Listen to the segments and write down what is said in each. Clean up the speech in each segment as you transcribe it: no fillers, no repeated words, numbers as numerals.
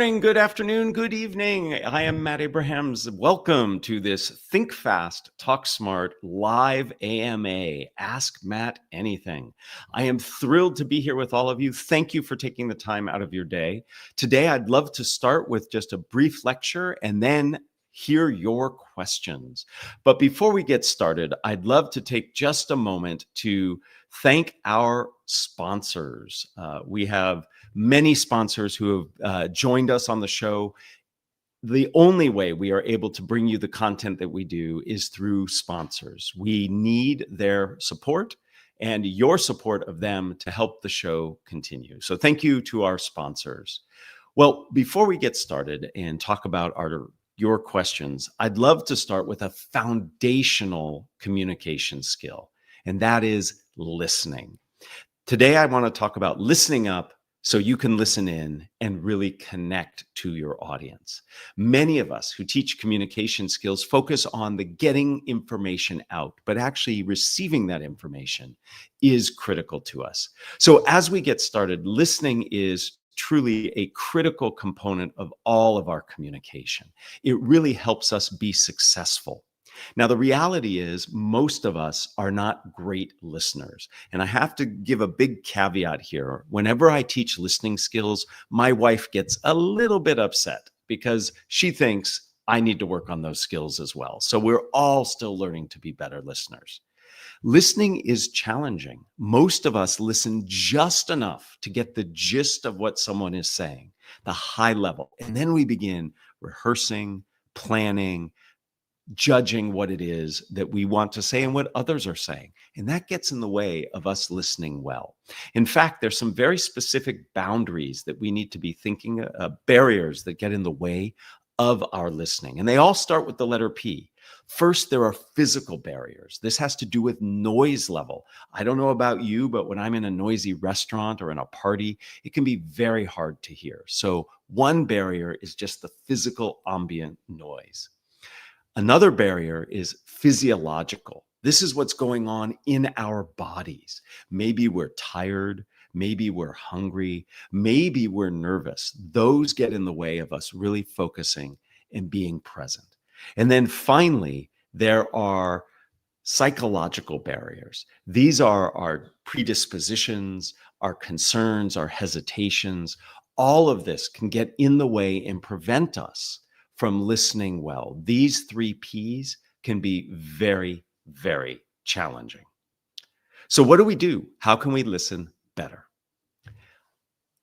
morning, good afternoon, good evening. I am Matt Abrahams. Welcome to this Think Fast, Talk Smart live AMA, Ask Matt Anything. I am thrilled to be here with all of you. Thank you for taking the time out of your day. Today, I'd love to start with just a brief lecture and then hear your questions. But before we get started, I'd love to take just a moment to thank our sponsors. We have many sponsors who have joined us on the show. The only way we are able to bring you the content that we do is through sponsors. We need their support and your support of them to help the show continue. So thank you to our sponsors. Well, before we get started and talk about your questions, I'd love to start with a foundational communication skill, and that is listening. Today, I want to talk about listening up so you can listen in and really connect to your audience. Many of us who teach communication skills focus on the getting information out, but actually receiving that information is critical to us. So as we get started, listening is truly a critical component of all of our communication. It really helps us be successful. Now, the reality is most of us are not great listeners. And I have to give a big caveat here. Whenever I teach listening skills, my wife gets a little bit upset because she thinks I need to work on those skills as well. So we're all still learning to be better listeners. Listening is challenging. Most of us listen just enough to get the gist of what someone is saying, the high level. And then we begin rehearsing, planning, judging what it is that we want to say and what others are saying. And that gets in the way of us listening well. In fact, there's some very specific boundaries that we need to be thinking, barriers that get in the way of our listening. And they all start with the letter P. First, there are physical barriers. This has to do with noise level. I don't know about you, but when I'm in a noisy restaurant or in a party, it can be very hard to hear. So one barrier is just the physical ambient noise. Another barrier is physiological. This is what's going on in our bodies. Maybe we're tired, maybe we're hungry, maybe we're nervous. Those get in the way of us really focusing and being present. And then finally, there are psychological barriers. These are our predispositions, our concerns, our hesitations. All of this can get in the way and prevent us from listening well. These three P's can be very, very challenging. So what do we do? How can we listen better?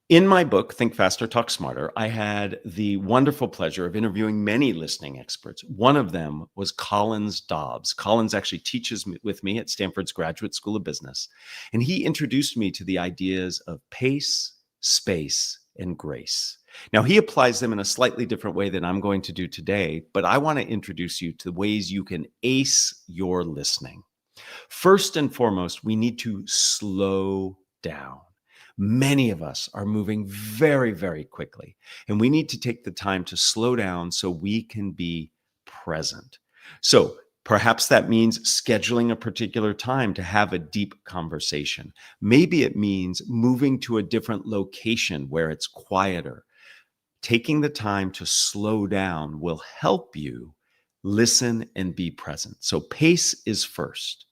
In my book, Think Faster, Talk Smarter, I had the wonderful pleasure of interviewing many listening experts. One of them was Collins Dobbs. Collins actually teaches with me at Stanford's Graduate School of Business. And he introduced me to the ideas of pace, space, and grace. Now, he applies them in a slightly different way than I'm going to do today, but I want to introduce you to ways you can ace your listening. First and foremost, we need to slow down. Many of us are moving very, very quickly, and we need to take the time to slow down so we can be present. So perhaps that means scheduling a particular time to have a deep conversation. Maybe it means moving to a different location where it's quieter. Taking the time to slow down will help you listen and be present. So pace is first.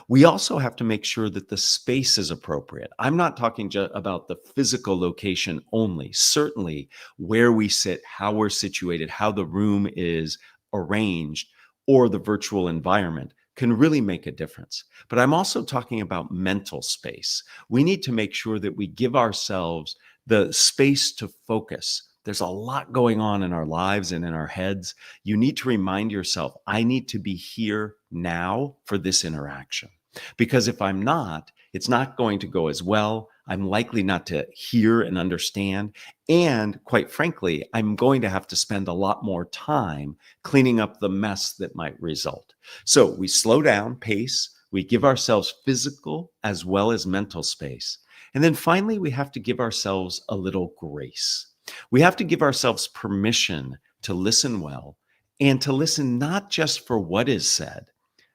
We also have to make sure that the space is appropriate. I'm not talking just about the physical location only. Certainly where we sit, how we're situated, how the room is arranged, or the virtual environment can really make a difference. But I'm also talking about mental space. We need to make sure that we give ourselves the space to focus. There's a lot going on in our lives and in our heads. You need to remind yourself, I need to be here now for this interaction. Because if I'm not, it's not going to go as well. I'm likely not to hear and understand. And quite frankly, I'm going to have to spend a lot more time cleaning up the mess that might result. So we slow down, pace, we give ourselves physical as well as mental space. And then finally, we have to give ourselves a little grace. We have to give ourselves permission to listen well and to listen not just for what is said,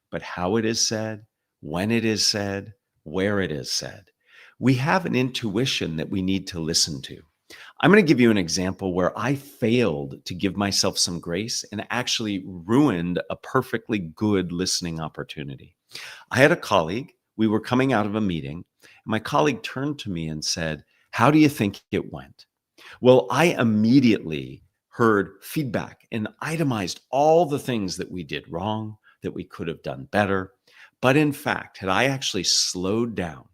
but how it is said, when it is said, where it is said. We have an intuition that we need to listen to. I'm going to give you an example where I failed to give myself some grace and actually ruined a perfectly good listening opportunity. I had a colleague, we were coming out of a meeting, and my colleague turned to me and said, "How do you think it went?" Well, I immediately heard feedback and itemized all the things that we did wrong, that we could have done better. But in fact, had I actually slowed down,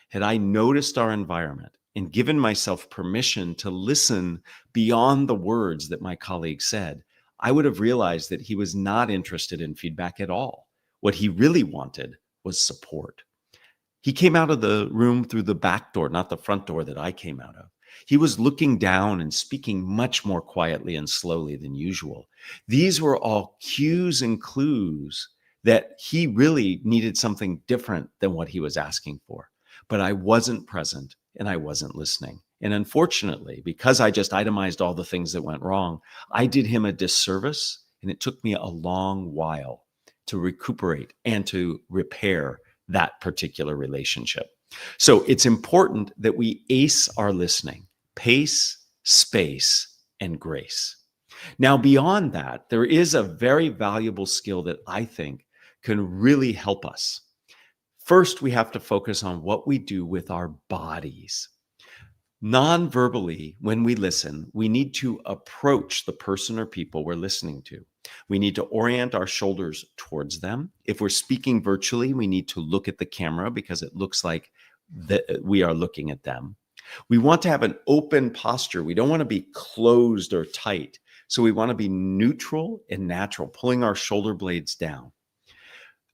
had I noticed our environment and given myself permission to listen beyond the words that my colleague said, I would have realized that he was not interested in feedback at all. What he really wanted was support. He came out of the room through the back door, not the front door that I came out of. He was looking down and speaking much more quietly and slowly than usual. These were all cues and clues that he really needed something different than what he was asking for. But I wasn't present and I wasn't listening. And unfortunately, because I just itemized all the things that went wrong, I did him a disservice, and it took me a long while to recuperate and to repair that particular relationship. So it's important that we ace our listening: pace, space, and grace. Now, beyond that, there is a very valuable skill that I think can really help us. First, we have to focus on what we do with our bodies. Non-verbally, when we listen, we need to approach the person or people we're listening to. We need to orient our shoulders towards them. If we're speaking virtually, we need to look at the camera because it looks like we are looking at them. We want to have an open posture. We don't want to be closed or tight. So we want to be neutral and natural, pulling our shoulder blades down.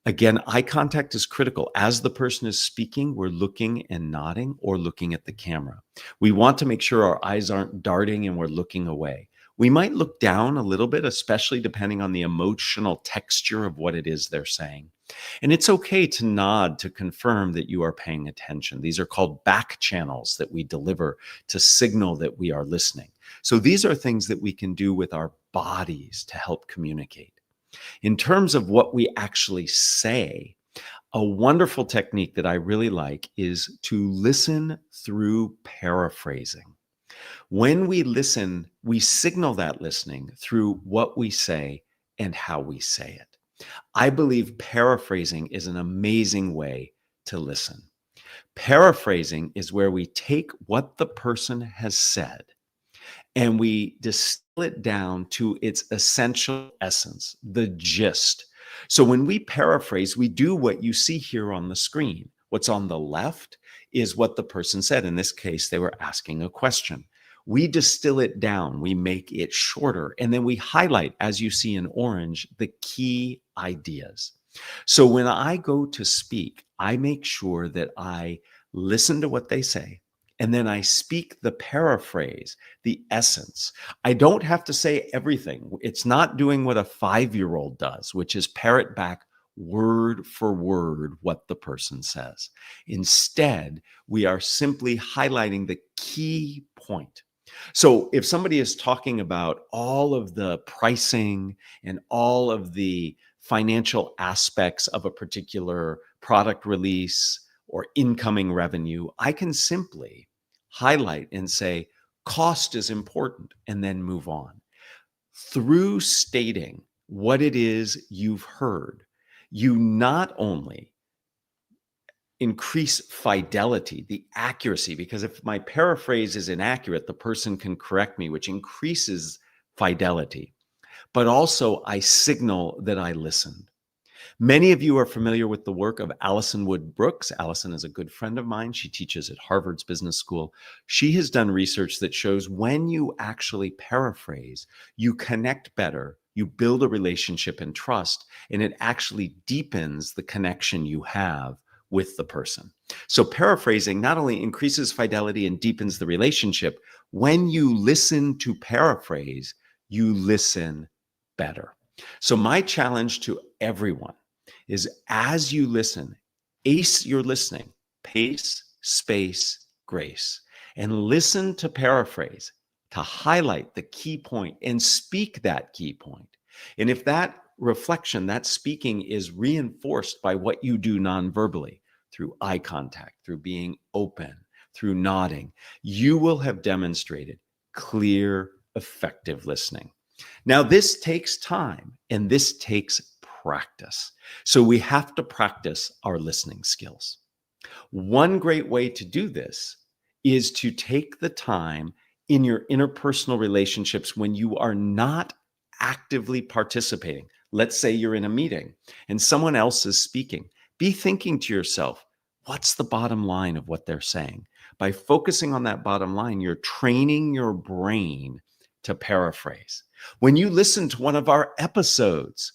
Again, eye contact is critical. As the person is speaking, we're looking and nodding or looking at the camera. We want to make sure our eyes aren't darting and we're looking away. We might look down a little bit, especially depending on the emotional texture of what it is they're saying. And it's okay to nod to confirm that you are paying attention. These are called back channels that we deliver to signal that we are listening. So these are things that we can do with our bodies to help communicate. In terms of what we actually say, a wonderful technique that I really like is to listen through paraphrasing. When we listen, we signal that listening through what we say and how we say it. I believe paraphrasing is an amazing way to listen. Paraphrasing is where we take what the person has said and we distill it down to its essential essence, the gist. So when we paraphrase, we do what you see here on the screen. What's on the left is what the person said. In this case, they were asking a question. We distill it down, we make it shorter, and then we highlight, as you see in orange, the key ideas. So when I go to speak, I make sure that I listen to what they say, and then I speak the paraphrase, the essence. I don't have to say everything. It's not doing what a 5-year-old does, which is parrot back word for word what the person says. Instead, we are simply highlighting the key point. So if somebody is talking about all of the pricing and all of the financial aspects of a particular product release or incoming revenue, I can simply highlight and say, cost is important, and then move on. Through stating what it is you've heard, you not only increase fidelity, the accuracy, because if my paraphrase is inaccurate, the person can correct me, which increases fidelity, but also I signal that I listened. Many of you are familiar with the work of Alison Wood Brooks. Alison is a good friend of mine. She teaches at Harvard's Business School. She has done research that shows when you actually paraphrase, you connect better, you build a relationship and trust, and it actually deepens the connection you have with the person. So paraphrasing not only increases fidelity and deepens the relationship, when you listen to paraphrase, you listen better. So my challenge to everyone is, as you listen, ace your listening, pace, space, grace, and listen to paraphrase, to highlight the key point and speak that key point. And if that reflection, that speaking is reinforced by what you do non-verbally, through eye contact, through being open, through nodding, you will have demonstrated clear, effective listening. Now, this takes time and this takes practice. So we have to practice our listening skills. One great way to do this is to take the time in your interpersonal relationships when you are not actively participating. Let's say you're in a meeting and someone else is speaking. Be thinking to yourself, what's the bottom line of what they're saying? By focusing on that bottom line, you're training your brain to paraphrase. When you listen to one of our episodes,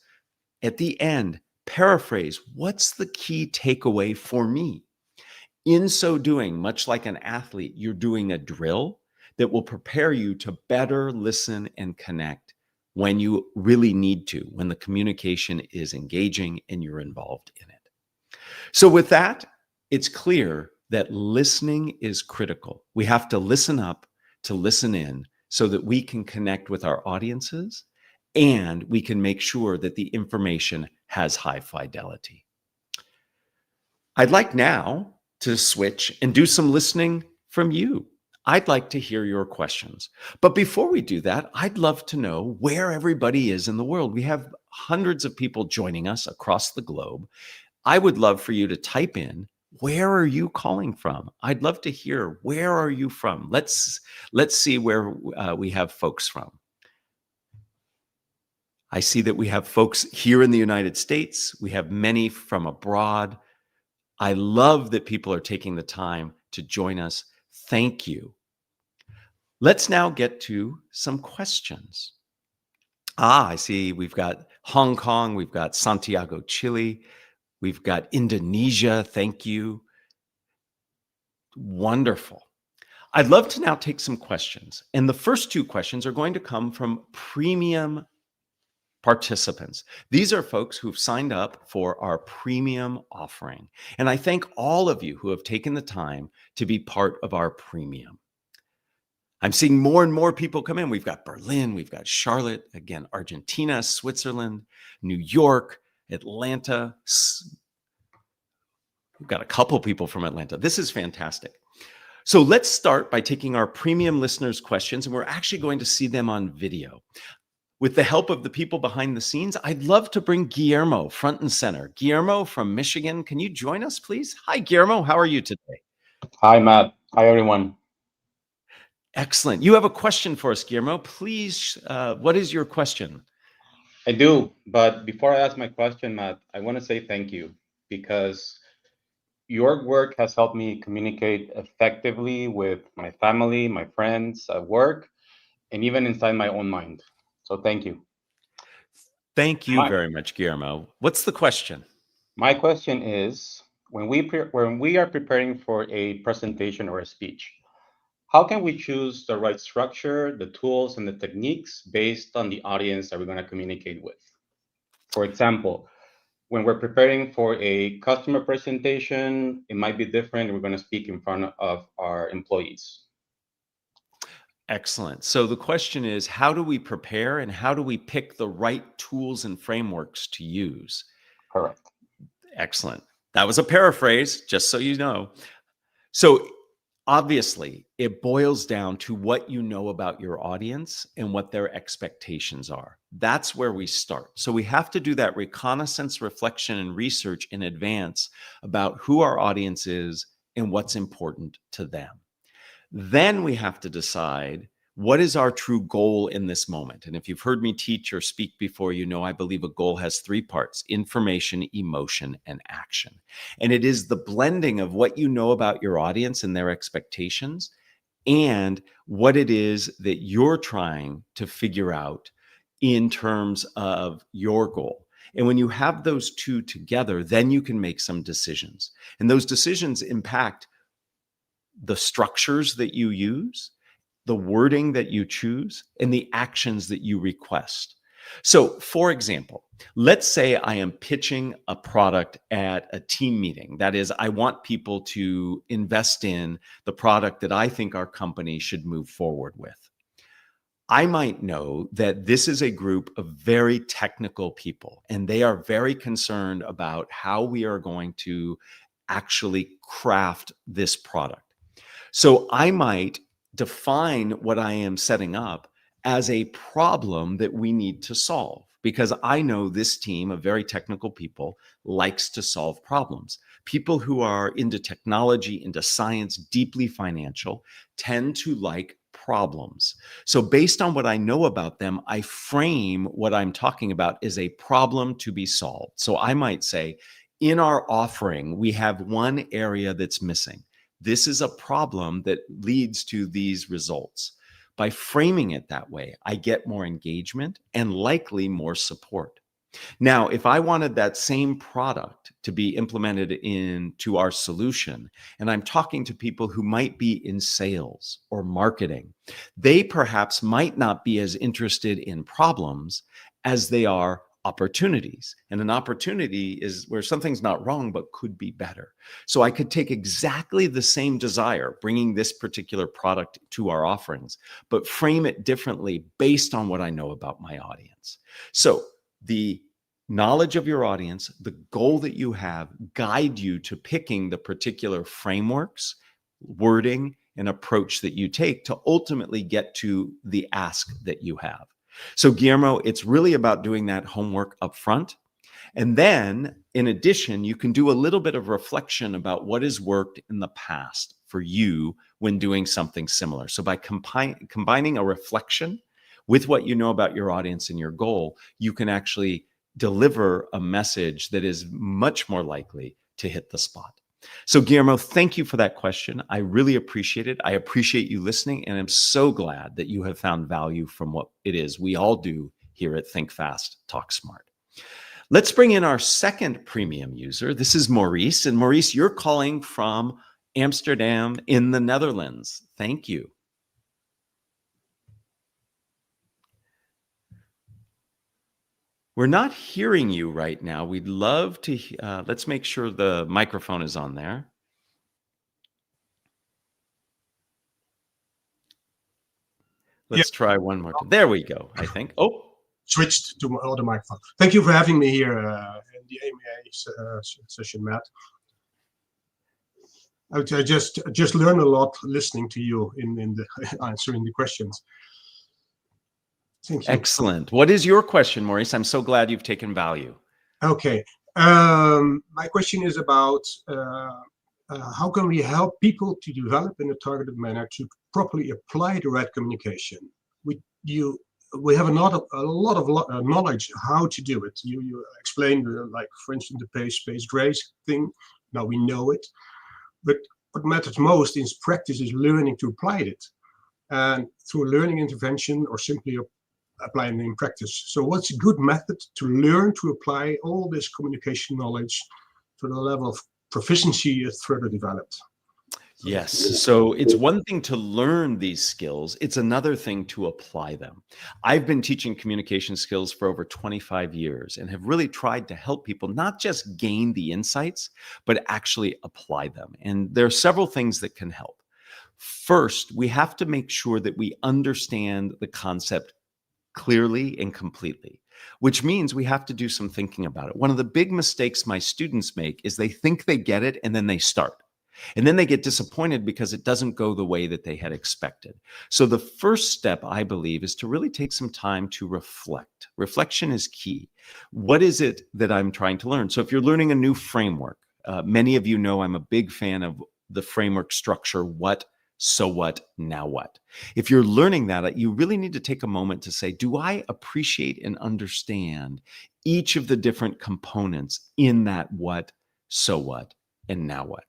at the end, paraphrase, what's the key takeaway for me? In so doing, much like an athlete, you're doing a drill that will prepare you to better listen and connect when you really need to, when the communication is engaging and you're involved in it. So with that, it's clear that listening is critical. We have to listen up to listen in so that we can connect with our audiences and we can make sure that the information has high fidelity. I'd like now to switch and do some listening from you. I'd like to hear your questions. But before we do that, I'd love to know where everybody is in the world. We have hundreds of people joining us across the globe. I would love for you to type in, where are you calling from? I'd love to hear, where are you from? Let's see where we have folks from. I see that we have folks here in the United States. We have many from abroad. I love that people are taking the time to join us. Thank you. Let's now get to some questions. I see we've got Hong Kong, we've got Santiago, Chile, we've got Indonesia. Thank you. Wonderful. I'd love to now take some questions. And the first two questions are going to come from premium participants. These are folks who've signed up for our premium offering. And I thank all of you who have taken the time to be part of our premium. I'm seeing more and more people come in. We've got Berlin, we've got Charlotte, again, Argentina, Switzerland, New York, Atlanta. We've got a couple people from Atlanta. This is fantastic. So let's start by taking our premium listeners' questions, and we're actually going to see them on video. With the help of the people behind the scenes, I'd love to bring Guillermo front and center. Guillermo from Michigan, can you join us, please? Hi, Guillermo. How are you today? Hi, Matt. Hi, everyone. Excellent. You have a question for us, Guillermo. Please, what is your question? I do, but before I ask my question, Matt, I want to say thank you because your work has helped me communicate effectively with my family, my friends at work, and even inside my own mind. So thank you. Thank you My, very much, Guillermo. What's the question? my question is, when we are preparing for a presentation or a speech, how can we choose the right structure, the tools, and the techniques based on the audience that we're going to communicate with? For example, when we're preparing for a customer presentation, it might be different. We're going to speak in front of our employees. Excellent. So the question is, how do we prepare and how do we pick the right tools and frameworks to use? Correct. Excellent. That was a paraphrase, just so you know. So obviously, it boils down to what you know about your audience and what their expectations are. That's where we start. So we have to do that reconnaissance, reflection, and research in advance about who our audience is and what's important to them. Then we have to decide what is our true goal in this moment. And if you've heard me teach or speak before, you know I believe a goal has three parts: information, emotion, and action. And it is the blending of what you know about your audience and their expectations and what it is that you're trying to figure out in terms of your goal. And when you have those two together, then you can make some decisions. And those decisions impact the structures that you use, the wording that you choose, and the actions that you request. So, for example, let's say I am pitching a product at a team meeting. That is, I want people to invest in the product that I think our company should move forward with. I might know that this is a group of very technical people, and they are very concerned about how we are going to actually craft this product. So I might define what I am setting up as a problem that we need to solve. Because I know this team of very technical people likes to solve problems. People who are into technology, into science, deeply financial, tend to like problems. So, based on what I know about them, I frame what I'm talking about as a problem to be solved. So, I might say, in our offering, we have one area that's missing. This is a problem that leads to these results. By framing it that way, I get more engagement and likely more support. Now, if I wanted that same product to be implemented into our solution, and I'm talking to people who might be in sales or marketing, they perhaps might not be as interested in problems as they are opportunities. And an opportunity is where something's not wrong, but could be better. So I could take exactly the same desire, bringing this particular product to our offerings, but frame it differently based on what I know about my audience. So the knowledge of your audience, the goal that you have, guide you to picking the particular frameworks, wording, and approach that you take to ultimately get to the ask that you have. So, Guillermo, it's really about doing that homework up front. And then, in addition, you can do a little bit of reflection about what has worked in the past for you when doing something similar. So, by combining a reflection with what you know about your audience and your goal, you can actually deliver a message that is much more likely to hit the spot. So, Guillermo, thank you for that question. I really appreciate it. I appreciate you listening, and I'm so glad that you have found value from what it is we all do here at Think Fast, Talk Smart. Let's bring in our second premium user. This is Maurice. And Maurice, you're calling from Amsterdam in the Netherlands. Thank you. We're not hearing you right now. We'd love to, let's make sure the microphone is on there. Let's try one more time. There we go, I think. Oh. Switched to my other microphone. Thank you for having me here in the AMA session, Matt. I just learned a lot listening to you in the answering the questions. Thank you. Excellent. What is your question, Maurice? I'm so glad you've taken value. Okay. My question is about how can we help people to develop in a targeted manner to properly apply the right communication? We have a lot of knowledge how to do it. You explained, like, for instance, the pace grace thing. Now we know it. But what matters most in practice is learning to apply it. And through learning intervention or simply applying it in practice. So what's a good method to learn to apply all this communication knowledge to the level of proficiency is further developed? Yes. So it's one thing to learn these skills. It's another thing to apply them. I've been teaching communication skills for over 25 years and have really tried to help people not just gain the insights, but actually apply them. And there are several things that can help. First, we have to make sure that we understand the concept clearly and completely, which means we have to do some thinking about it. One of the big mistakes my students make is they think they get it and then they start. And then they get disappointed because it doesn't go the way that they had expected. So the first step, I believe, is to really take some time to reflect. Reflection is key. What is it that I'm trying to learn? So if you're learning a new framework, many of you know I'm a big fan of the framework structure, what, so what, now what. If you're learning that, you really need to take a moment to say, do I appreciate and understand each of the different components in that what, so what, and now what?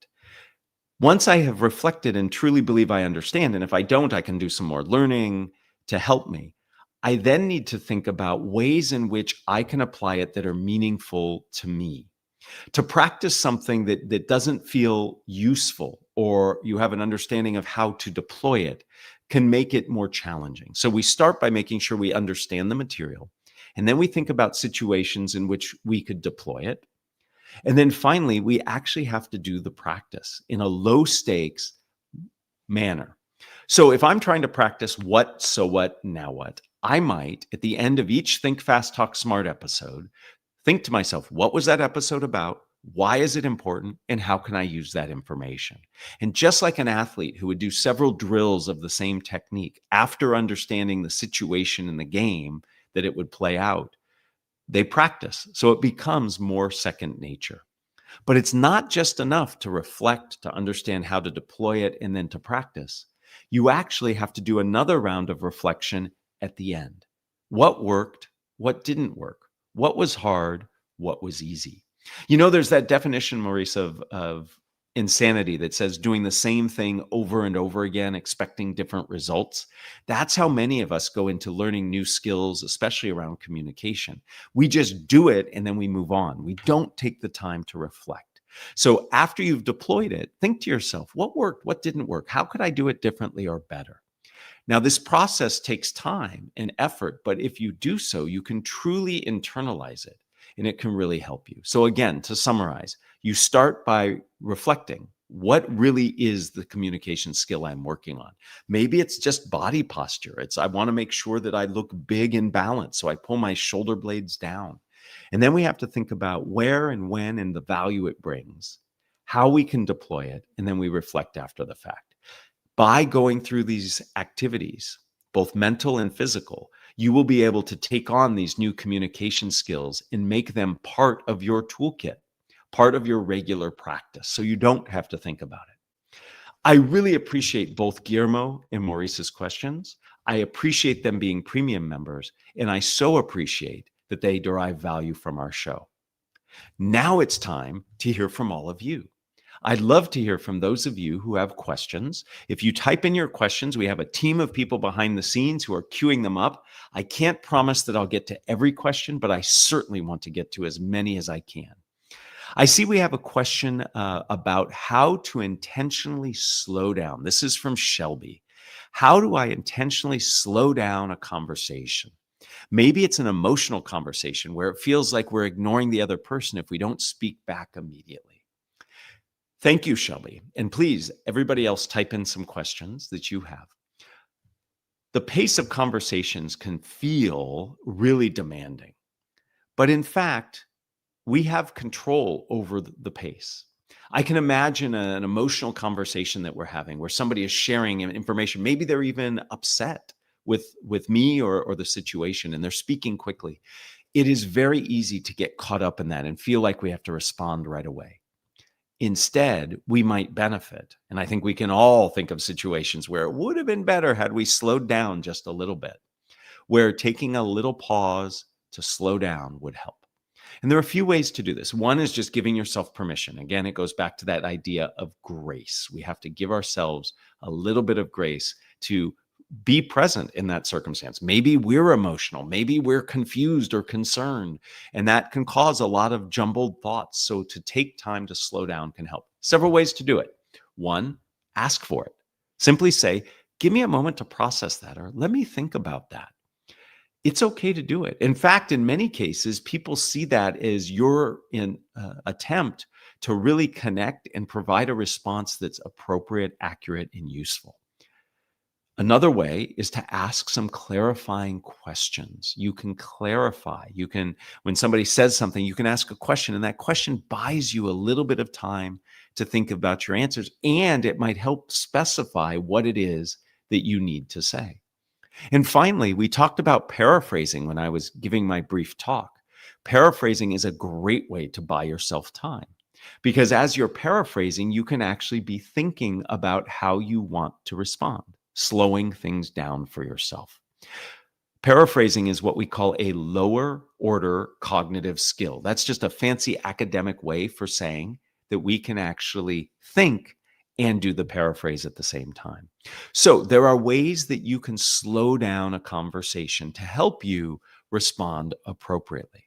Once I have reflected and truly believe I understand, and if I don't, I can do some more learning to help me. I then need to think about ways in which I can apply it that are meaningful to me. To practice something that doesn't feel useful or you have an understanding of how to deploy it can make it more challenging. So we start by making sure we understand the material, and then we think about situations in which we could deploy it. And then finally, we actually have to do the practice in a low stakes manner. So if I'm trying to practice what, so what, now what, I might, at the end of each Think Fast, Talk Smart episode, think to myself, what was that episode about? Why is it important? And how can I use that information? And just like an athlete who would do several drills of the same technique after understanding the situation in the game that it would play out, they practice. So it becomes more second nature. But it's not just enough to reflect, to understand how to deploy it, and then to practice. You actually have to do another round of reflection at the end. What worked? What didn't work? What was hard? What was easy? There's that definition, Maurice, of insanity that says doing the same thing over and over again, expecting different results. That's how many of us go into learning new skills, especially around communication. We just do it and then we move on. We don't take the time to reflect. So after you've deployed it, think to yourself, what worked? What didn't work? How could I do it differently or better? Now, this process takes time and effort, but if you do so, you can truly internalize it and it can really help you. So again, to summarize, you start by reflecting. What really is the communication skill I'm working on? Maybe it's just body posture. I want to make sure that I look big and balanced, so I pull my shoulder blades down. And then we have to think about where and when and the value it brings, how we can deploy it, and then we reflect after the fact. By going through these activities, both mental and physical, you will be able to take on these new communication skills and make them part of your toolkit, part of your regular practice, so you don't have to think about it. I really appreciate both Guillermo and Maurice's questions. I appreciate them being premium members, and I so appreciate that they derive value from our show. Now it's time to hear from all of you. I'd love to hear from those of you who have questions. If you type in your questions, we have a team of people behind the scenes who are queuing them up. I can't promise that I'll get to every question, but I certainly want to get to as many as I can. I see we have a question about how to intentionally slow down. This is from Shelby. How do I intentionally slow down a conversation? Maybe it's an emotional conversation where it feels like we're ignoring the other person if we don't speak back immediately. Thank you, Shelby. And please, everybody else, type in some questions that you have. The pace of conversations can feel really demanding, but in fact, we have control over the pace. I can imagine an emotional conversation that we're having where somebody is sharing information. Maybe they're even upset with me or the situation, and they're speaking quickly. It is very easy to get caught up in that and feel like we have to respond right away. Instead, we might benefit. And I think we can all think of situations where it would have been better had we slowed down just a little bit, where taking a little pause to slow down would help. And there are a few ways to do this. One is just giving yourself permission. Again, it goes back to that idea of grace. We have to give ourselves a little bit of grace to be present in that circumstance. Maybe we're emotional, maybe we're confused or concerned, and that can cause a lot of jumbled thoughts. So to take time to slow down can help. Several ways to do it. One, ask for it. Simply say, give me a moment to process that, or let me think about that. It's okay to do it. In fact, in many cases, people see that as your attempt to really connect and provide a response that's appropriate, accurate, and useful. Another way is to ask some clarifying questions. You can clarify. When somebody says something, you can ask a question, and that question buys you a little bit of time to think about your answers, and it might help specify what it is that you need to say. And finally, we talked about paraphrasing when I was giving my brief talk. Paraphrasing is a great way to buy yourself time, because as you're paraphrasing, you can actually be thinking about how you want to respond, slowing things down for yourself. Paraphrasing is what we call a lower order cognitive skill. That's just a fancy academic way for saying that we can actually think and do the paraphrase at the same time. So there are ways that you can slow down a conversation to help you respond appropriately.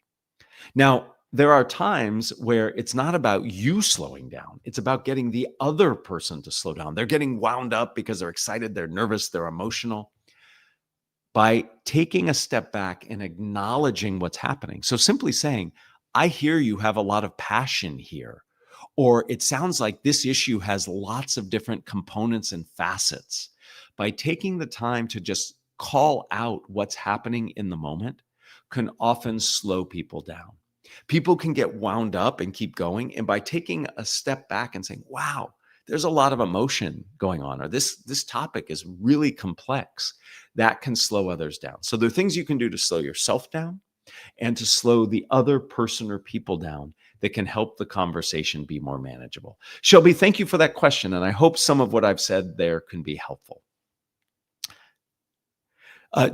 Now, there are times where it's not about you slowing down. It's about getting the other person to slow down. They're getting wound up because they're excited, they're nervous, they're emotional. By taking a step back and acknowledging what's happening. So simply saying, I hear you have a lot of passion here, or it sounds like this issue has lots of different components and facets. By taking the time to just call out what's happening in the moment can often slow people down. People can get wound up and keep going. And by taking a step back and saying, wow, there's a lot of emotion going on, or this topic is really complex, that can slow others down. So there are things you can do to slow yourself down and to slow the other person or people down that can help the conversation be more manageable. Shelby, thank you for that question. And I hope some of what I've said there can be helpful.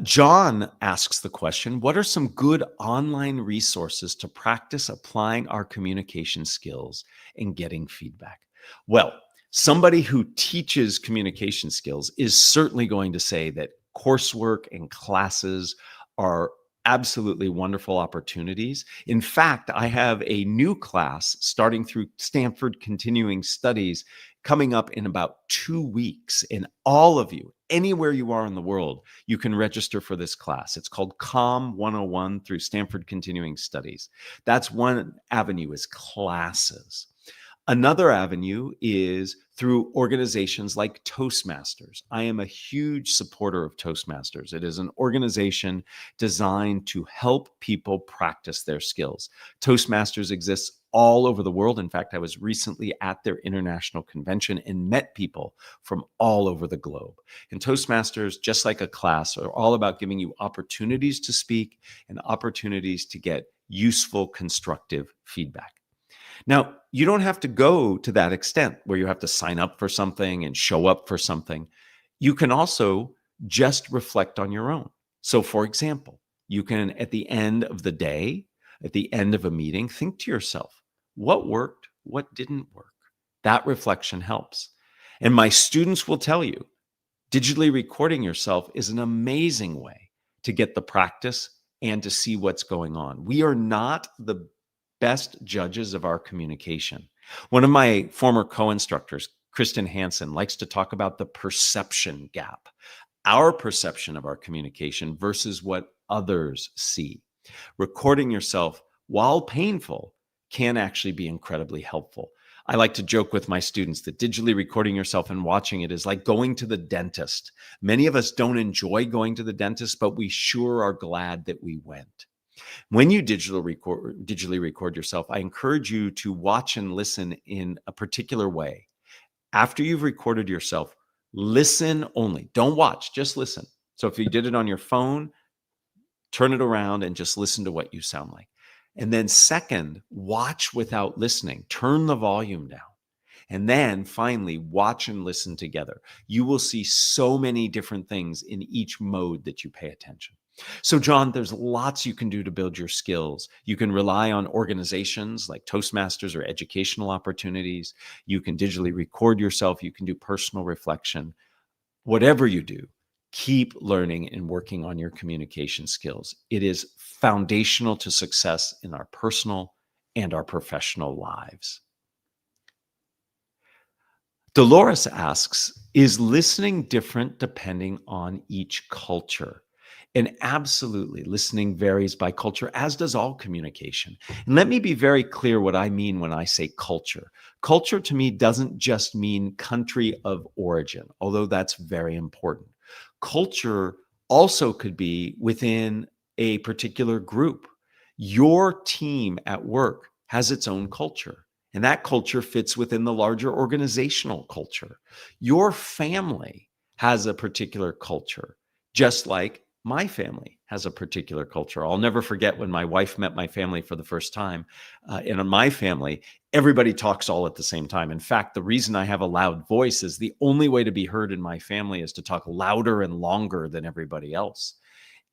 John asks the question, what are some good online resources to practice applying our communication skills and getting feedback? Well, somebody who teaches communication skills is certainly going to say that coursework and classes are absolutely wonderful opportunities. In fact, I have a new class starting through Stanford Continuing Studies coming up in about 2 weeks. And all of you, anywhere you are in the world, you can register for this class. It's called COM 101 through Stanford Continuing Studies. That's one avenue, is classes. Another avenue is through organizations like Toastmasters. I am a huge supporter of Toastmasters. It is an organization designed to help people practice their skills. Toastmasters exists all over the world. In fact, I was recently at their international convention and met people from all over the globe. And Toastmasters, just like a class, are all about giving you opportunities to speak and opportunities to get useful, constructive feedback. Now, you don't have to go to that extent where you have to sign up for something and show up for something. You can also just reflect on your own. So, for example, you can, at the end of the day, at the end of a meeting, think to yourself, what worked, what didn't work? That reflection helps. And my students will tell you, digitally recording yourself is an amazing way to get the practice and to see what's going on. We are not the best judges of our communication. One of my former co-instructors, Kristen Hansen, likes to talk about the perception gap, our perception of our communication versus what others see. Recording yourself, while painful, can actually be incredibly helpful. I like to joke with my students that digitally recording yourself and watching it is like going to the dentist. Many of us don't enjoy going to the dentist, but we sure are glad that we went. When you digitally record yourself, I encourage you to watch and listen in a particular way. After you've recorded yourself, listen only. Don't watch, just listen. So if you did it on your phone, turn it around and just listen to what you sound like. And then second, watch without listening. Turn the volume down. And then finally, watch and listen together. You will see so many different things in each mode that you pay attention. So, John, there's lots you can do to build your skills. You can rely on organizations like Toastmasters or educational opportunities. You can digitally record yourself. You can do personal reflection. Whatever you do, keep learning and working on your communication skills. It is foundational to success in our personal and our professional lives. Dolores asks, is listening different depending on each culture? And absolutely, listening varies by culture, as does all communication. And let me be very clear what I mean when I say culture. Culture to me doesn't just mean country of origin, although that's very important. Culture also could be within a particular group. Your team at work has its own culture, and that culture fits within the larger organizational culture. Your family has a particular culture, just like my family has a particular culture. I'll never forget when my wife met my family for the first time. In my family, everybody talks all at the same time. In fact, the reason I have a loud voice is the only way to be heard in my family is to talk louder and longer than everybody else.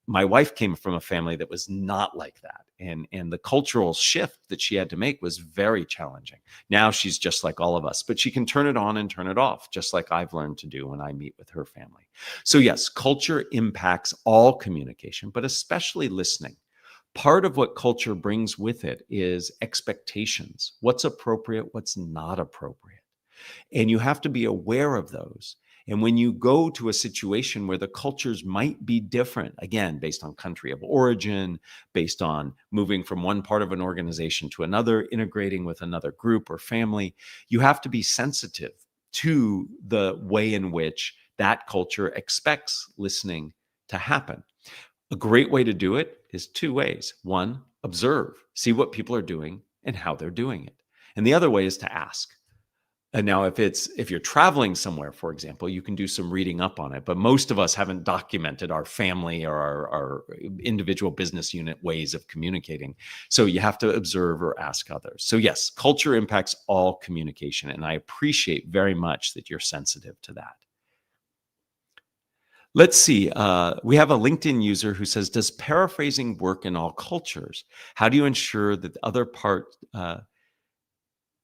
My wife came from a family that was not like that. And the cultural shift that she had to make was very challenging. Now she's just like all of us, but she can turn it on and turn it off, just like I've learned to do when I meet with her family. So yes, culture impacts all communication, but especially listening. Part of what culture brings with it is expectations. What's appropriate, what's not appropriate. And you have to be aware of those. And when you go to a situation where the cultures might be different, again, based on country of origin, based on moving from one part of an organization to another, integrating with another group or family, you have to be sensitive to the way in which that culture expects listening to happen. A great way to do it is two ways. One, observe, see what people are doing and how they're doing it. And the other way is to ask. And now if you're traveling somewhere, for example, you can do some reading up on it. But most of us haven't documented our family or our individual business unit ways of communicating. So you have to observe or ask others. So yes, culture impacts all communication. And I appreciate very much that you're sensitive to that. Let's see. We have a LinkedIn user who says, does paraphrasing work in all cultures? How do you ensure that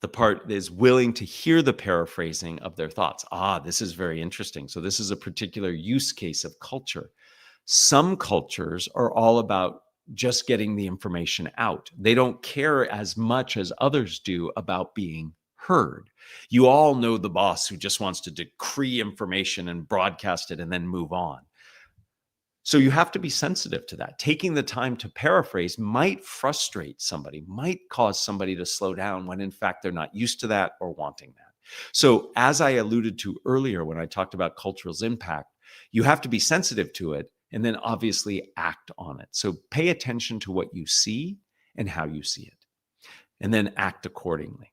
the part is willing to hear the paraphrasing of their thoughts? This is very interesting. So this is a particular use case of culture. Some cultures are all about just getting the information out. They don't care as much as others do about being heard. You all know the boss who just wants to decree information and broadcast it and then move on. So you have to be sensitive to that. Taking the time to paraphrase might frustrate somebody, might cause somebody to slow down when in fact they're not used to that or wanting that. So as I alluded to earlier when I talked about culture's impact, you have to be sensitive to it and then obviously act on it. So pay attention to what you see and how you see it, and then act accordingly.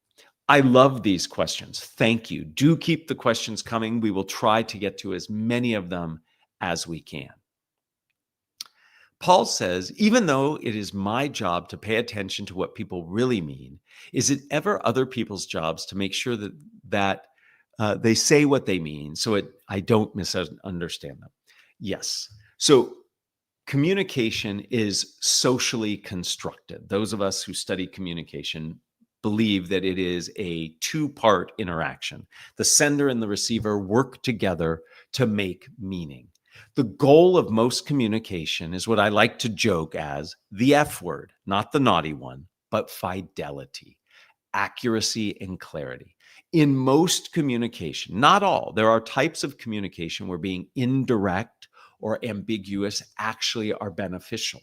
I love these questions. Thank you. Do keep the questions coming. We will try to get to as many of them as we can. Paul says, even though it is my job to pay attention to what people really mean, is it ever other people's jobs to make sure that they say what they mean so I don't misunderstand them? Yes. So communication is socially constructed. Those of us who study communication believe that it is a two-part interaction. The sender and the receiver work together to make meaning. The goal of most communication is what I like to joke as the F word, not the naughty one, but fidelity, accuracy, and clarity. In most communication, not all, there are types of communication where being indirect or ambiguous actually are beneficial.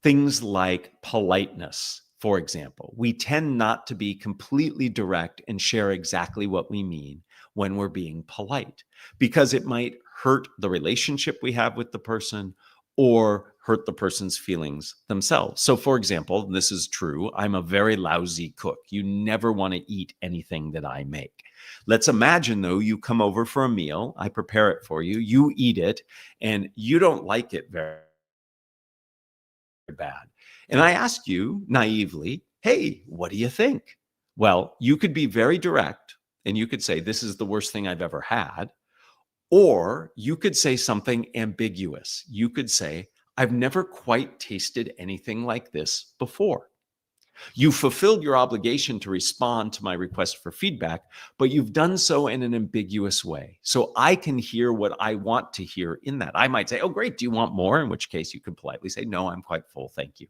Things like politeness, for example. We tend not to be completely direct and share exactly what we mean when we're being polite, because it might hurt the relationship we have with the person or hurt the person's feelings themselves. So for example, this is true, I'm a very lousy cook. You never want to eat anything that I make. Let's imagine though, you come over for a meal, I prepare it for you, you eat it, and you don't like it very bad. And I ask you naively, hey, what do you think? Well, you could be very direct and you could say, this is the worst thing I've ever had. Or you could say something ambiguous. You could say, I've never quite tasted anything like this before. You fulfilled your obligation to respond to my request for feedback, but you've done so in an ambiguous way. So I can hear what I want to hear in that. I might say, oh, great, do you want more? In which case you could politely say, no, I'm quite full, thank you.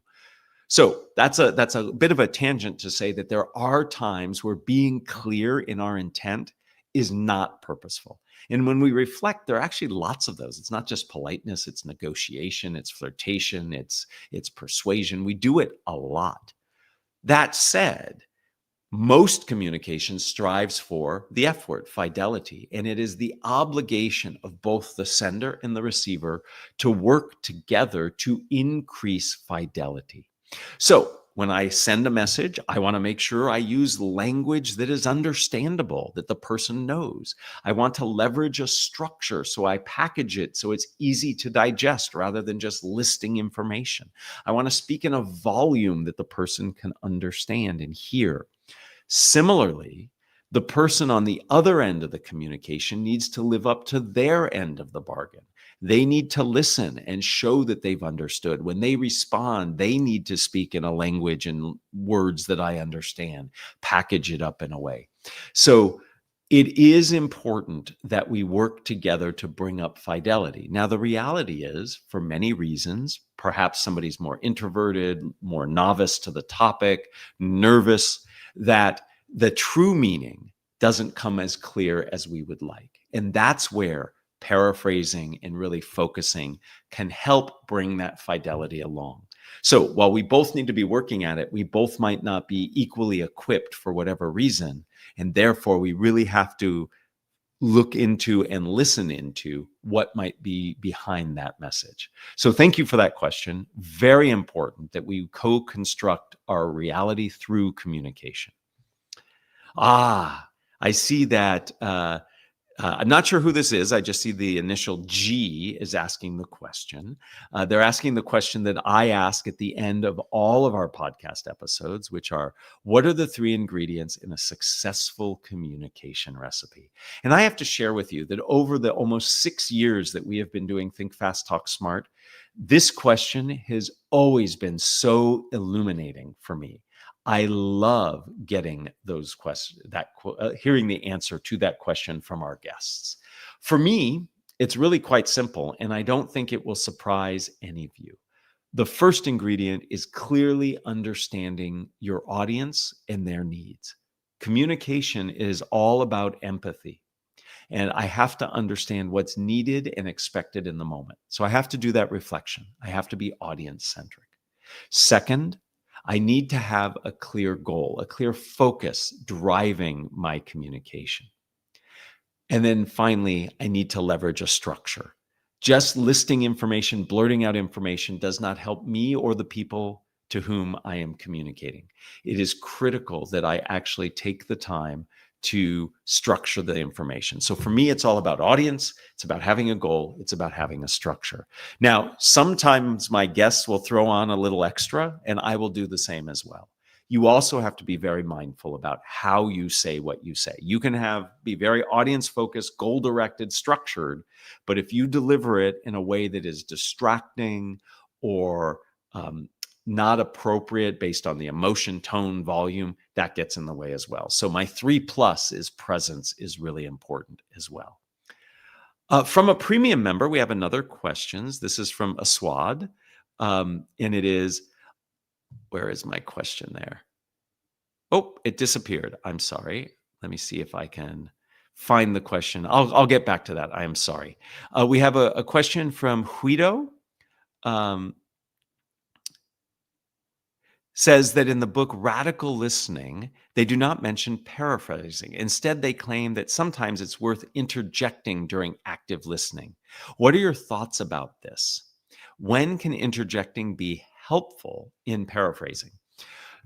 So that's a bit of a tangent to say that there are times where being clear in our intent is not purposeful. And when we reflect, there are actually lots of those. It's not just politeness, it's negotiation, it's flirtation, it's persuasion. We do it a lot. That said, most communication strives for the F word, fidelity, and it is the obligation of both the sender and the receiver to work together to increase fidelity. So when I send a message, I want to make sure I use language that is understandable, that the person knows. I want to leverage a structure, so I package it so it's easy to digest rather than just listing information. I want to speak in a volume that the person can understand and hear. Similarly, the person on the other end of the communication needs to live up to their end of the bargain. They need to listen and show that they've understood. When they respond, they need to speak in a language and words that I understand, package it up in a way. So it is important that we work together to bring up fidelity. Now, the reality is, for many reasons, perhaps somebody's more introverted, more novice to the topic, nervous, that the true meaning doesn't come as clear as we would like. And that's where paraphrasing and really focusing can help bring that fidelity along. So while we both need to be working at it, we both might not be equally equipped for whatever reason. And therefore, we really have to look into and listen into what might be behind that message. So thank you for that question. Very important that we co-construct our reality through communication. I see that. I'm not sure who this is. I just see the initial G is asking the question. They're asking the question that I ask at the end of all of our podcast episodes, which are, what are the 3 ingredients in a successful communication recipe? And I have to share with you that over the almost 6 years that we have been doing Think Fast, Talk Smart, this question has always been so illuminating for me. I love getting those questions, hearing the answer to that question from our guests. For me, it's really quite simple, and I don't think it will surprise any of you. The first ingredient is clearly understanding your audience and their needs. Communication is all about empathy, and I have to understand what's needed and expected in the moment. So I have to do that reflection. I have to be audience-centric. Second, I need to have a clear goal, a clear focus driving my communication. And then finally, I need to leverage a structure. Just listing information, blurting out information does not help me or the people to whom I am communicating. It is critical that I actually take the time to structure the information. So for me, it's all about audience. It's about having a goal. It's about having a structure. Now, sometimes my guests will throw on a little extra, and I will do the same as well. You also have to be very mindful about how you say what you say. You can be very audience focused, goal directed, structured, but if you deliver it in a way that is distracting or not appropriate based on the emotion, tone, volume, that gets in the way as well. So my 3+ is presence is really important as well. From a premium member, we have another questions. This is from Aswad, and it is, where is my question there? Oh, it disappeared. I'm sorry. Let me see if I can find the question. I'll get back to that. I am sorry. We have a question from Huido. Says that in the book Radical Listening, they do not mention paraphrasing. Instead, they claim that sometimes it's worth interjecting during active listening. What are your thoughts about this? When can interjecting be helpful in paraphrasing?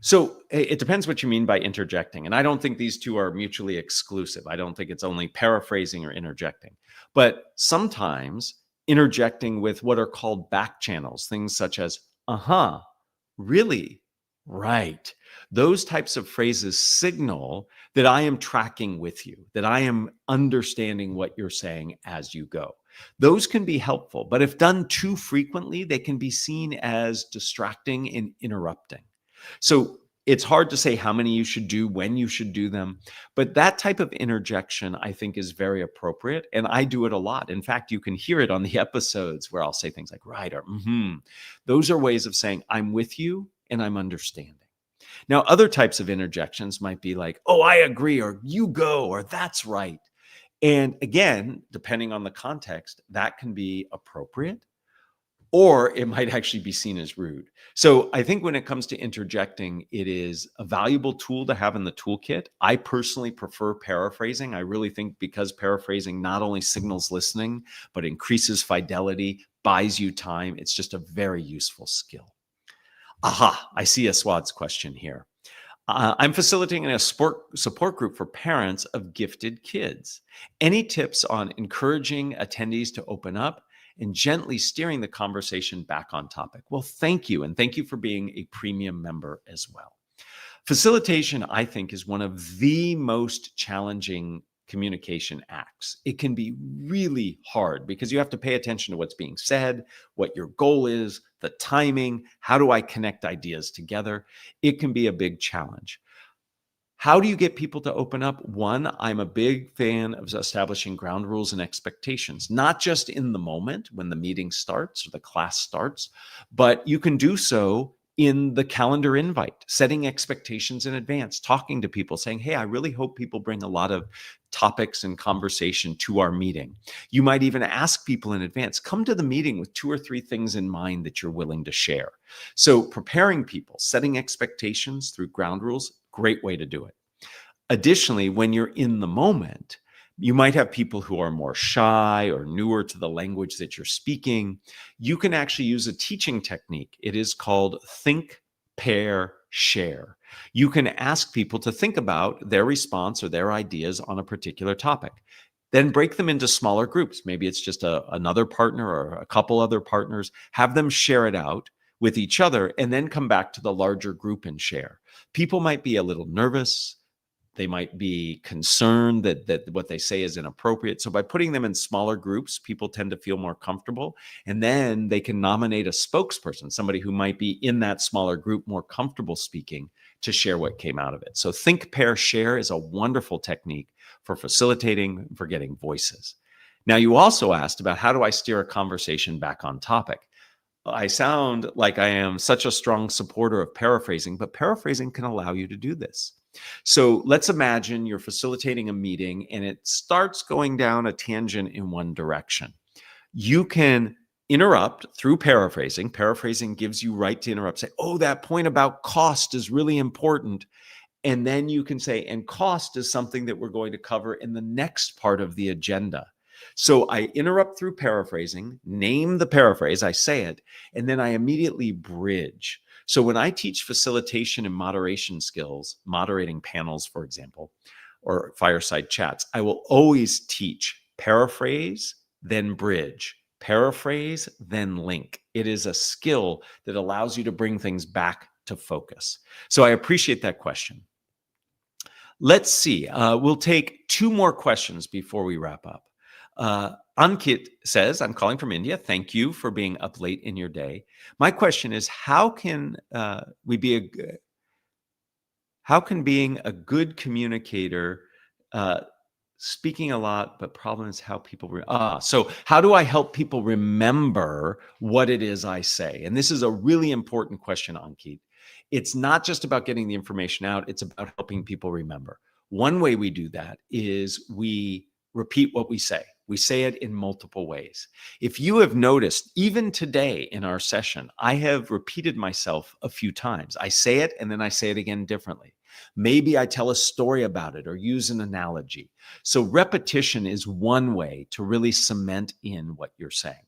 So it depends what you mean by interjecting. And I don't think these two are mutually exclusive. I don't think it's only paraphrasing or interjecting. But sometimes interjecting with what are called back channels, things such as, really? Right. Those types of phrases signal that I am tracking with you, that I am understanding what you're saying as you go. Those can be helpful, but if done too frequently, they can be seen as distracting and interrupting. So it's hard to say how many you should do, when you should do them, but that type of interjection, I think, is very appropriate, and I do it a lot. In fact, you can hear it on the episodes where I'll say things like, right, or Those are ways of saying, I'm with you, and I'm understanding. Now, other types of interjections might be like, oh, I agree, or you go, or that's right. And again, depending on the context, that can be appropriate, or it might actually be seen as rude. So I think when it comes to interjecting, it is a valuable tool to have in the toolkit. I personally prefer paraphrasing. I really think because paraphrasing not only signals listening, but increases fidelity, buys you time. It's just a very useful skill. I see Aswad's question here. I'm facilitating a support group for parents of gifted kids. Any tips on encouraging attendees to open up and gently steering the conversation back on topic? Well, thank you. And thank you for being a premium member as well. Facilitation, I think, is one of the most challenging communication acts. It can be really hard because you have to pay attention to what's being said, what your goal is, the timing, how do I connect ideas together? It can be a big challenge. How do you get people to open up? One, I'm a big fan of establishing ground rules and expectations, not just in the moment when the meeting starts or the class starts, but you can do so in the calendar invite, setting expectations in advance, talking to people, saying, hey, I really hope people bring a lot of topics and conversation to our meeting. You might even ask people in advance, come to the meeting with 2 or 3 things in mind that you're willing to share. So preparing people, setting expectations through ground rules, great way to do it. Additionally, when you're in the moment, You might have people who are more shy or newer to the language that you're speaking. You can actually use a teaching technique. It is called think, pair, share. You can ask people to think about their response or their ideas on a particular topic. Then break them into smaller groups. Maybe it's just another partner or a couple other partners. Have them share it out with each other and then come back to the larger group and share. People might be a little nervous. They might be concerned that what they say is inappropriate. So by putting them in smaller groups, people tend to feel more comfortable. And then they can nominate a spokesperson, somebody who might be in that smaller group more comfortable speaking, to share what came out of it. So think, pair, share is a wonderful technique for facilitating, for getting voices. Now, you also asked about how do I steer a conversation back on topic? I sound like I am such a strong supporter of paraphrasing, but paraphrasing can allow you to do this. So let's imagine you're facilitating a meeting and it starts going down a tangent in one direction. You can interrupt through paraphrasing. Paraphrasing gives you right to interrupt. Say, oh, that point about cost is really important. And then you can say, and cost is something that we're going to cover in the next part of the agenda. So I interrupt through paraphrasing, name the paraphrase, I say it, and then I immediately bridge. So when I teach facilitation and moderation skills, moderating panels, for example, or fireside chats, I will always teach paraphrase, then bridge, paraphrase, then link. It is a skill that allows you to bring things back to focus. So I appreciate that question. Let's see. We'll take two more questions before we wrap up. Ankit says, I'm calling from India. Thank you for being up late in your day. My question is, how can being a good communicator, speaking a lot, but problem is how people, so how do I help people remember what it is I say? And this is a really important question, Ankit. It's not just about getting the information out. It's about helping people remember. One way we do that is we repeat what we say. We say it in multiple ways. If you have noticed, even today in our session, I have repeated myself a few times. I say it and then I say it again differently. Maybe I tell a story about it or use an analogy. So repetition is one way to really cement in what you're saying.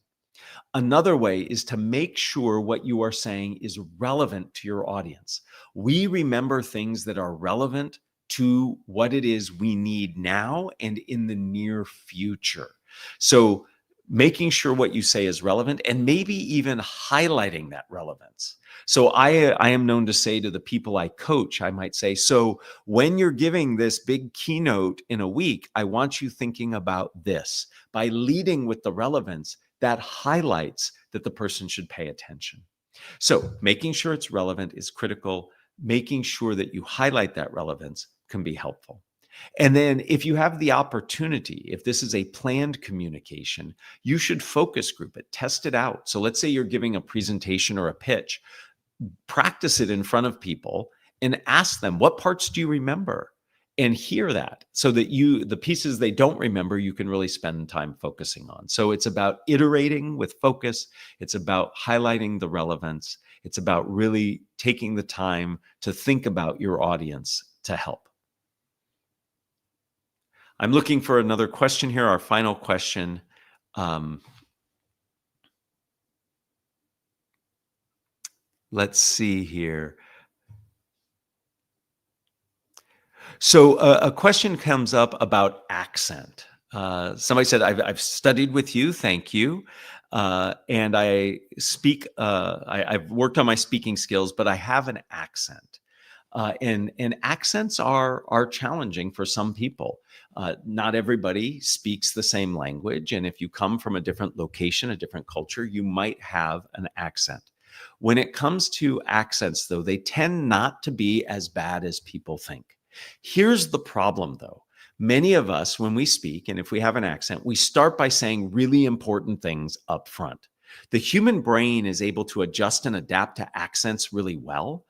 Another way is to make sure what you are saying is relevant to your audience. We remember things that are relevant to what it is we need now and in the near future. So making sure what you say is relevant and maybe even highlighting that relevance. So I am known to say to the people I coach, I might say, so when you're giving this big keynote in a week, I want you thinking about this. By leading with the relevance, that highlights that the person should pay attention. So making sure it's relevant is critical. Making sure that you highlight that relevance can be helpful. And then if you have the opportunity, if this is a planned communication, you should focus group it, test it out. So let's say you're giving a presentation or a pitch, practice it in front of people and ask them, what parts do you remember? And hear that so that the pieces they don't remember, you can really spend time focusing on. So it's about iterating with focus. It's about highlighting the relevance. It's about really taking the time to think about your audience to help. I'm looking for another question here, our final question. Let's see here. So a question comes up about accent. Somebody said, I've studied with you, thank you. And I speak, I've worked on my speaking skills, but I have an accent. And accents are challenging for some people. Not everybody speaks the same language. And if you come from a different location, a different culture, you might have an accent. When it comes to accents, though, they tend not to be as bad as people think. Here's the problem, though. Many of us, when we speak, and if we have an accent, we start by saying really important things up front. The human brain is able to adjust and adapt to accents really well,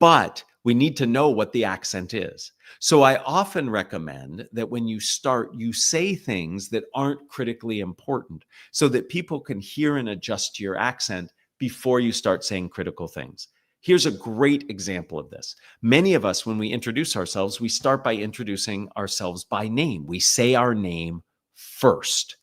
but we need to know what the accent is. So I often recommend that when you start, you say things that aren't critically important so that people can hear and adjust to your accent before you start saying critical things. Here's a great example of this. Many of us, when we introduce ourselves, we start by introducing ourselves by name. We say our name first.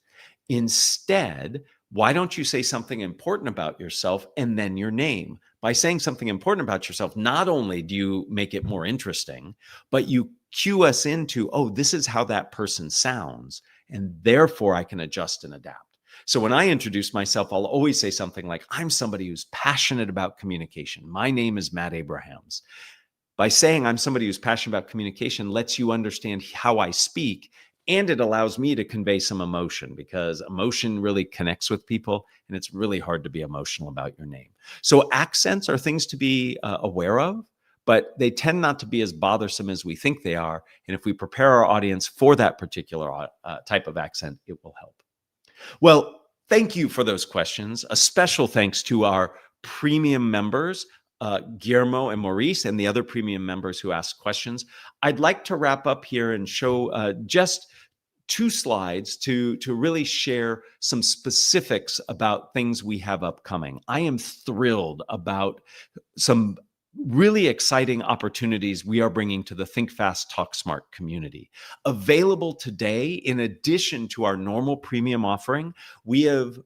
Instead, why don't you say something important about yourself and then your name? By saying something important about yourself, not only do you make it more interesting, but you cue us into, oh, this is how that person sounds, and therefore I can adjust and adapt. So when I introduce myself, I'll always say something like, I'm somebody who's passionate about communication. My name is Matt Abrahams. By saying I'm somebody who's passionate about communication lets you understand how I speak, and it allows me to convey some emotion, because emotion really connects with people, and it's really hard to be emotional about your name. So accents are things to be aware of, but they tend not to be as bothersome as we think they are. And if we prepare our audience for that particular type of accent, it will help. Well, thank you for those questions. A special thanks to our premium members, Guillermo and Maurice, and the other premium members who asked questions. I'd like to wrap up here and show just 2 slides to really share some specifics about things we have upcoming. I am thrilled about some really exciting opportunities we are bringing to the Think Fast, Talk Smart community. Available today, in addition to our normal premium offering, we have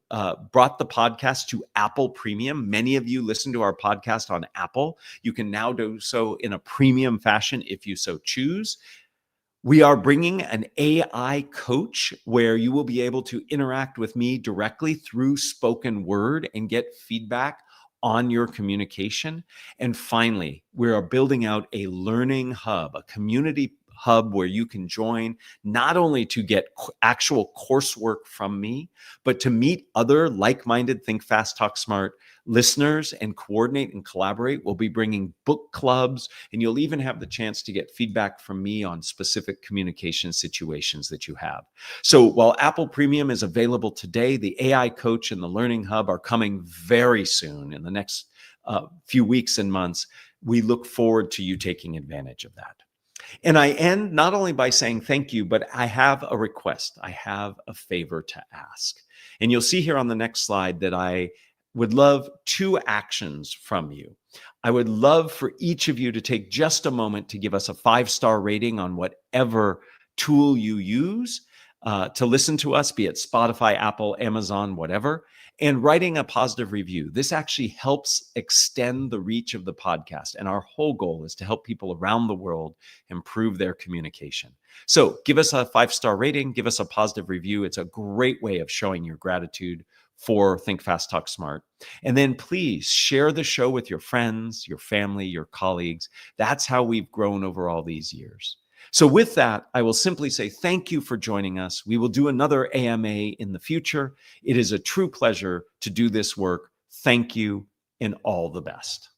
brought the podcast to Apple Premium. Many of you listen to our podcast on Apple. You can now do so in a premium fashion if you so choose. We are bringing an AI coach where you will be able to interact with me directly through spoken word and get feedback on your communication. And finally, we are building out a learning hub, a community hub where you can join not only to get actual coursework from me, but to meet other like-minded Think Fast, Talk Smart listeners and coordinate and collaborate. We'll be bringing book clubs, and you'll even have the chance to get feedback from me on specific communication situations that you have. So while Apple Premium is available today, the AI Coach and the Learning Hub are coming very soon in the next few weeks and months. We look forward to you taking advantage of that. And I end not only by saying thank you, but I have a request. I have a favor to ask. And you'll see here on the next slide that I would love 2 actions from you. I would love for each of you to take just a moment to give us a 5-star rating on whatever tool you use to listen to us, be it Spotify, Apple, Amazon, whatever, and writing a positive review. This actually helps extend the reach of the podcast. And our whole goal is to help people around the world improve their communication. So give us a 5-star rating, give us a positive review. It's a great way of showing your gratitude for Think Fast, Talk Smart. And then please share the show with your friends, your family, your colleagues. That's how we've grown over all these years. So with that, I will simply say thank you for joining us. We will do another AMA in the future. It is a true pleasure to do this work. Thank you, and all the best.